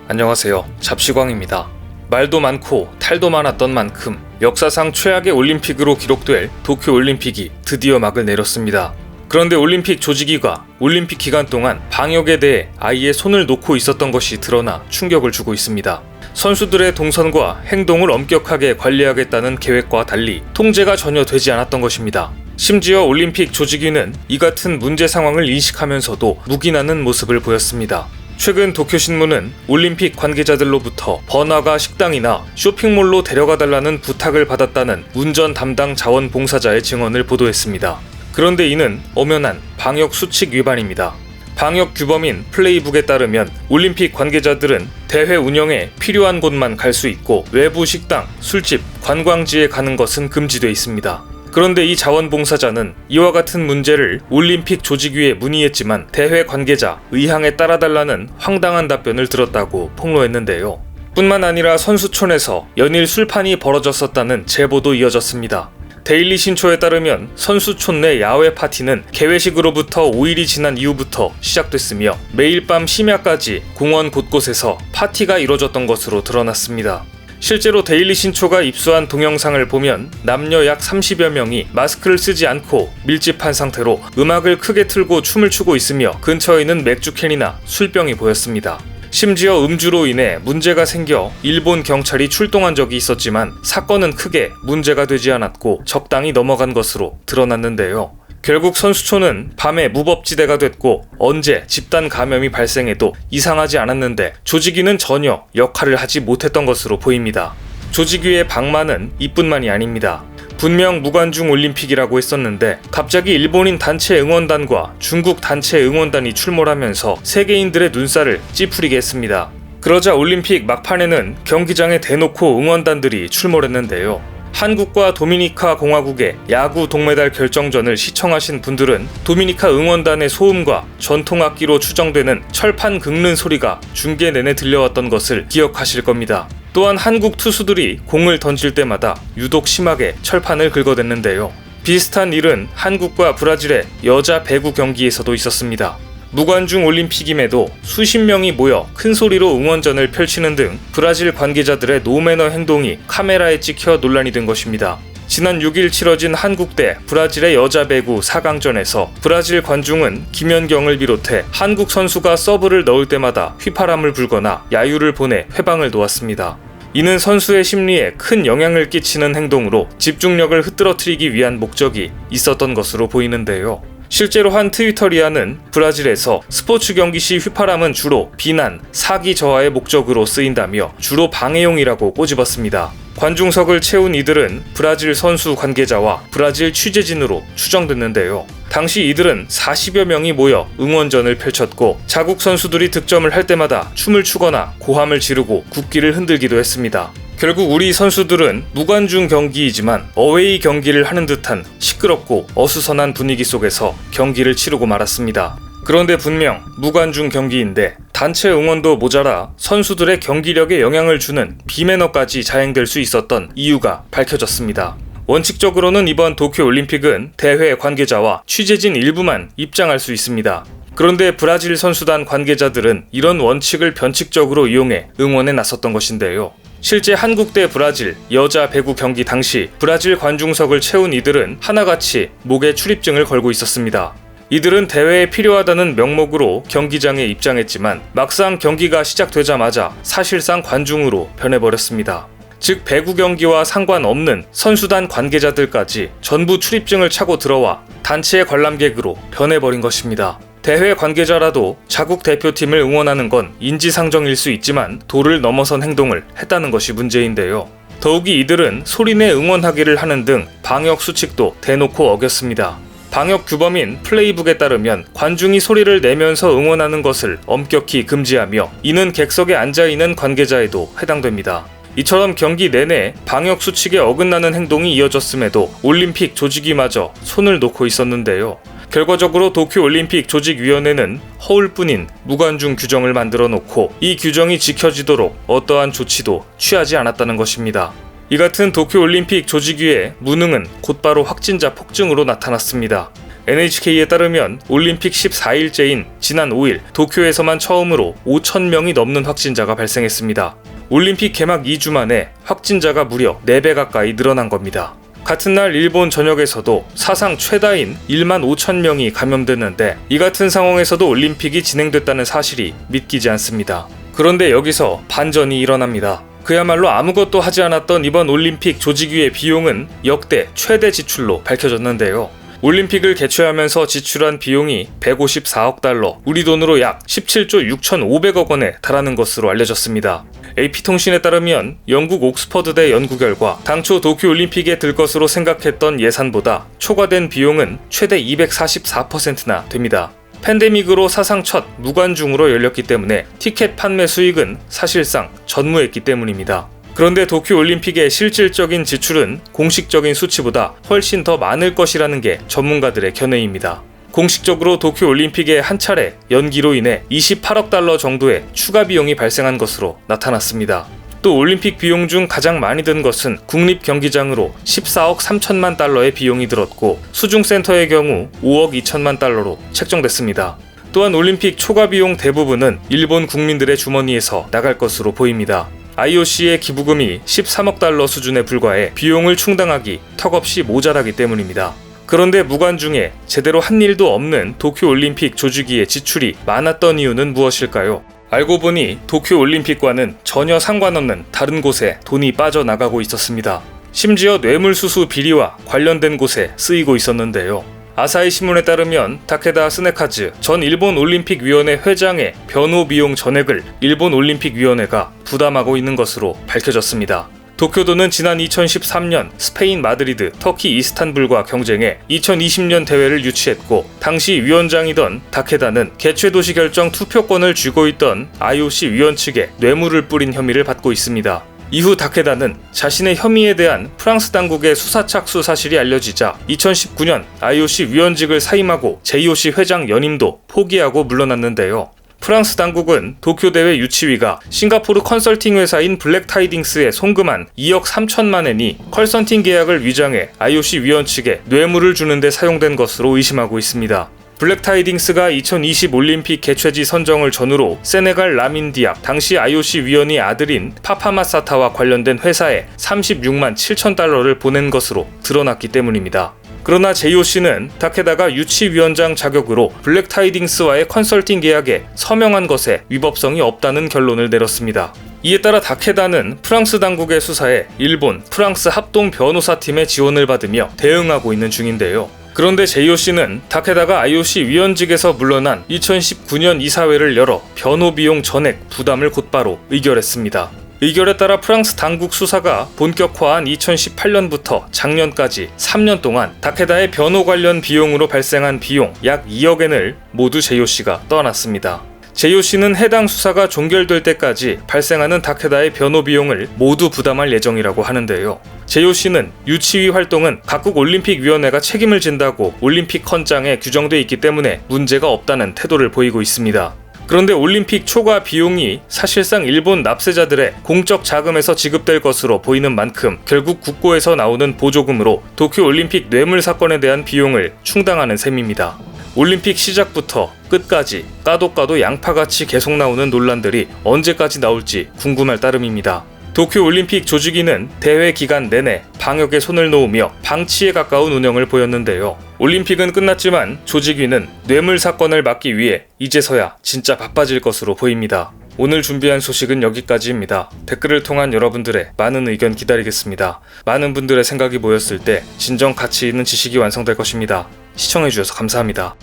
안녕하세요. 잡시광입니다. 말도 많고 탈도 많았던 만큼 역사상 최악의 올림픽으로 기록될 도쿄올림픽이 드디어 막을 내렸습니다. 그런데 올림픽 조직위가 올림픽 기간 동안 방역에 대해 아예 손을 놓고 있었던 것이 드러나 충격을 주고 있습니다. 선수들의 동선과 행동을 엄격하게 관리하겠다는 계획과 달리 통제가 전혀 되지 않았던 것입니다. 심지어 올림픽 조직위는 이 같은 문제 상황을 인식하면서도 묵인하는 모습을 보였습니다. 최근 도쿄신문은 올림픽 관계자들로부터 번화가 식당이나 쇼핑몰로 데려가달라는 부탁을 받았다는 운전 담당 자원봉사자의 증언을 보도했습니다. 그런데 이는 엄연한 방역 수칙 위반입니다. 방역 규범인 플레이북에 따르면 올림픽 관계자들은 대회 운영에 필요한 곳만 갈 수 있고 외부 식당, 술집, 관광지에 가는 것은 금지돼 있습니다. 그런데 이 자원봉사자는 이와 같은 문제를 올림픽 조직위에 문의했지만 대회 관계자, 의향에 따라달라는 황당한 답변을 들었다고 폭로했는데요. 뿐만 아니라 선수촌에서 연일 술판이 벌어졌었다는 제보도 이어졌습니다. 데일리 신초에 따르면 선수촌 내 야외 파티는 개회식으로부터 5일이 지난 이후부터 시작됐으며 매일 밤 심야까지 공원 곳곳에서 파티가 이뤄졌던 것으로 드러났습니다. 실제로 데일리 신초가 입수한 동영상을 보면 남녀 약 30여 명이 마스크를 쓰지 않고 밀집한 상태로 음악을 크게 틀고 춤을 추고 있으며 근처에는 맥주캔이나 술병이 보였습니다. 심지어 음주로 인해 문제가 생겨 일본 경찰이 출동한 적이 있었지만 사건은 크게 문제가 되지 않았고 적당히 넘어간 것으로 드러났는데요. 결국 선수촌은 밤에 무법지대가 됐고 언제 집단 감염이 발생해도 이상하지 않았는데 조직위는 전혀 역할을 하지 못했던 것으로 보입니다. 조직위의 방만은 이뿐만이 아닙니다. 분명 무관중 올림픽이라고 했었는데 갑자기 일본인 단체 응원단과 중국 단체 응원단이 출몰하면서 세계인들의 눈살을 찌푸리게 했습니다. 그러자 올림픽 막판에는 경기장에 대놓고 응원단들이 출몰했는데요. 한국과 도미니카 공화국의 야구 동메달 결정전을 시청하신 분들은 도미니카 응원단의 소음과 전통악기로 추정되는 철판 긁는 소리가 중계 내내 들려왔던 것을 기억하실 겁니다. 또한 한국 투수들이 공을 던질 때마다 유독 심하게 철판을 긁어댔는데요. 비슷한 일은 한국과 브라질의 여자 배구 경기에서도 있었습니다. 무관중 올림픽임에도 수십 명이 모여 큰 소리로 응원전을 펼치는 등 브라질 관계자들의 노매너 행동이 카메라에 찍혀 논란이 된 것입니다. 지난 6일 치러진 한국 대 브라질의 여자 배구 4강전에서 브라질 관중은 김연경을 비롯해 한국 선수가 서브를 넣을 때마다 휘파람을 불거나 야유를 보내 회방을 놓았습니다. 이는 선수의 심리에 큰 영향을 끼치는 행동으로 집중력을 흐트러뜨리기 위한 목적이 있었던 것으로 보이는데요. 실제로 한 트위터리아는 브라질에서 스포츠 경기 시 휘파람은 주로 비난, 사기 저하의 목적으로 쓰인다며 주로 방해용이라고 꼬집었습니다. 관중석을 채운 이들은 브라질 선수 관계자와 브라질 취재진으로 추정됐는데요. 당시 이들은 40여 명이 모여 응원전을 펼쳤고 자국 선수들이 득점을 할 때마다 춤을 추거나 고함을 지르고 국기를 흔들기도 했습니다. 결국 우리 선수들은 무관중 경기이지만 어웨이 경기를 하는 듯한 시끄럽고 어수선한 분위기 속에서 경기를 치르고 말았습니다. 그런데 분명 무관중 경기인데 단체 응원도 모자라 선수들의 경기력에 영향을 주는 비매너까지 자행될 수 있었던 이유가 밝혀졌습니다. 원칙적으로는 이번 도쿄올림픽은 대회 관계자와 취재진 일부만 입장할 수 있습니다. 그런데 브라질 선수단 관계자들은 이런 원칙을 변칙적으로 이용해 응원에 나섰던 것인데요. 실제 한국 대 브라질 여자 배구 경기 당시 브라질 관중석을 채운 이들은 하나같이 목에 출입증을 걸고 있었습니다. 이들은 대회에 필요하다는 명목으로 경기장에 입장했지만 막상 경기가 시작되자마자 사실상 관중으로 변해버렸습니다. 즉 배구 경기와 상관없는 선수단 관계자들까지 전부 출입증을 차고 들어와 단체 관람객으로 변해버린 것입니다. 대회 관계자라도 자국 대표팀을 응원하는 건 인지상정일 수 있지만 도를 넘어선 행동을 했다는 것이 문제인데요. 더욱이 이들은 소리내 응원하기를 하는 등 방역 수칙도 대놓고 어겼습니다. 방역 규범인 플레이북에 따르면 관중이 소리를 내면서 응원하는 것을 엄격히 금지하며 이는 객석에 앉아있는 관계자에도 해당됩니다. 이처럼 경기 내내 방역 수칙에 어긋나는 행동이 이어졌음에도 올림픽 조직위마저 손을 놓고 있었는데요. 결과적으로 도쿄올림픽 조직위원회는 허울뿐인 무관중 규정을 만들어 놓고 이 규정이 지켜지도록 어떠한 조치도 취하지 않았다는 것입니다. 이 같은 도쿄올림픽 조직위의 무능은 곧바로 확진자 폭증으로 나타났습니다. NHK에 따르면 올림픽 14일째인 지난 5일 도쿄에서만 처음으로 5,000명이 넘는 확진자가 발생했습니다. 올림픽 개막 2주 만에 확진자가 무려 4배 가까이 늘어난 겁니다. 같은 날 일본 전역에서도 사상 최다인 1만 5천 명이 감염됐는데 이 같은 상황에서도 올림픽이 진행됐다는 사실이 믿기지 않습니다. 그런데 여기서 반전이 일어납니다. 그야말로 아무것도 하지 않았던 이번 올림픽 조직위의 비용은 역대 최대 지출로 밝혀졌는데요. 올림픽을 개최하면서 지출한 비용이 154억 달러, 우리 돈으로 약 17조 6,500억 원에 달하는 것으로 알려졌습니다. AP통신에 따르면 영국 옥스퍼드대 연구 결과 당초 도쿄올림픽에 들 것으로 생각했던 예산보다 초과된 비용은 최대 244%나 됩니다. 팬데믹으로 사상 첫 무관중으로 열렸기 때문에 티켓 판매 수익은 사실상 전무했기 때문입니다. 그런데 도쿄올림픽의 실질적인 지출은 공식적인 수치보다 훨씬 더 많을 것이라는 게 전문가들의 견해입니다. 공식적으로 도쿄올림픽의 한 차례 연기로 인해 28억 달러 정도의 추가 비용이 발생한 것으로 나타났습니다. 또 올림픽 비용 중 가장 많이 든 것은 국립경기장으로 14억 3천만 달러의 비용이 들었고 수중센터의 경우 5억 2천만 달러로 책정됐습니다. 또한 올림픽 초과 비용 대부분은 일본 국민들의 주머니에서 나갈 것으로 보입니다. IOC의 기부금이 13억 달러 수준에 불과해 비용을 충당하기 턱없이 모자라기 때문입니다. 그런데 무관중에 제대로 한 일도 없는 도쿄올림픽 조직위의 지출이 많았던 이유는 무엇일까요? 알고 보니 도쿄올림픽과는 전혀 상관없는 다른 곳에 돈이 빠져나가고 있었습니다. 심지어 뇌물수수 비리와 관련된 곳에 쓰이고 있었는데요. 아사히 신문에 따르면 타케다 스네카즈 전 일본 올림픽위원회 회장의 변호 비용 전액을 일본 올림픽위원회가 부담하고 있는 것으로 밝혀졌습니다. 도쿄도는 지난 2013년 스페인 마드리드, 터키 이스탄불과 경쟁해 2020년 대회를 유치했고 당시 위원장이던 타케다는 개최도시 결정 투표권을 쥐고 있던 IOC 위원 측에 뇌물을 뿌린 혐의를 받고 있습니다. 이후 타케다는 자신의 혐의에 대한 프랑스 당국의 수사 착수 사실이 알려지자 2019년 IOC 위원직을 사임하고 JOC 회장 연임도 포기하고 물러났는데요. 프랑스 당국은 도쿄대회 유치위가 싱가포르 컨설팅 회사인 블랙타이딩스에 송금한 2억 3천만 엔이 컨설팅 계약을 위장해 IOC 위원 측에 뇌물을 주는 데 사용된 것으로 의심하고 있습니다. 블랙타이딩스가 2020 올림픽 개최지 선정을 전후로 세네갈 라민 디악 당시 IOC 위원의 아들인 파파마사타와 관련된 회사에 36만 7천 달러를 보낸 것으로 드러났기 때문입니다. 그러나 JOC는 타케다가 유치위원장 자격으로 블랙타이딩스와의 컨설팅 계약에 서명한 것에 위법성이 없다는 결론을 내렸습니다. 이에 따라 타케다는 프랑스 당국의 수사에 일본, 프랑스 합동 변호사팀의 지원을 받으며 대응하고 있는 중인데요. 그런데 JOC는 타케다가 IOC 위원직에서 물러난 2019년 이사회를 열어 변호 비용 전액 부담을 곧바로 의결했습니다. 의결에 따라 프랑스 당국 수사가 본격화한 2018년부터 작년까지 3년 동안 타케다의 변호 관련 비용으로 발생한 비용 약 2억 엔을 모두 JOC가 떠안았습니다. JOC는 해당 수사가 종결될 때까지 발생하는 타케다의 변호 비용을 모두 부담할 예정이라고 하는데요. JOC는 유치위 활동은 각국 올림픽위원회가 책임을 진다고 올림픽 헌장에 규정돼 있기 때문에 문제가 없다는 태도를 보이고 있습니다. 그런데 올림픽 초과 비용이 사실상 일본 납세자들의 공적 자금에서 지급될 것으로 보이는 만큼 결국 국고에서 나오는 보조금으로 도쿄올림픽 뇌물 사건에 대한 비용을 충당하는 셈입니다. 올림픽 시작부터 끝까지 까도 양파같이 계속 나오는 논란들이 언제까지 나올지 궁금할 따름입니다. 도쿄올림픽 조직위는 대회 기간 내내 방역에 손을 놓으며 방치에 가까운 운영을 보였는데요. 올림픽은 끝났지만 조직위는 뇌물 사건을 막기 위해 이제서야 진짜 바빠질 것으로 보입니다. 오늘 준비한 소식은 여기까지입니다. 댓글을 통한 여러분들의 많은 의견 기다리겠습니다. 많은 분들의 생각이 모였을 때 진정 가치 있는 지식이 완성될 것입니다. 시청해주셔서 감사합니다.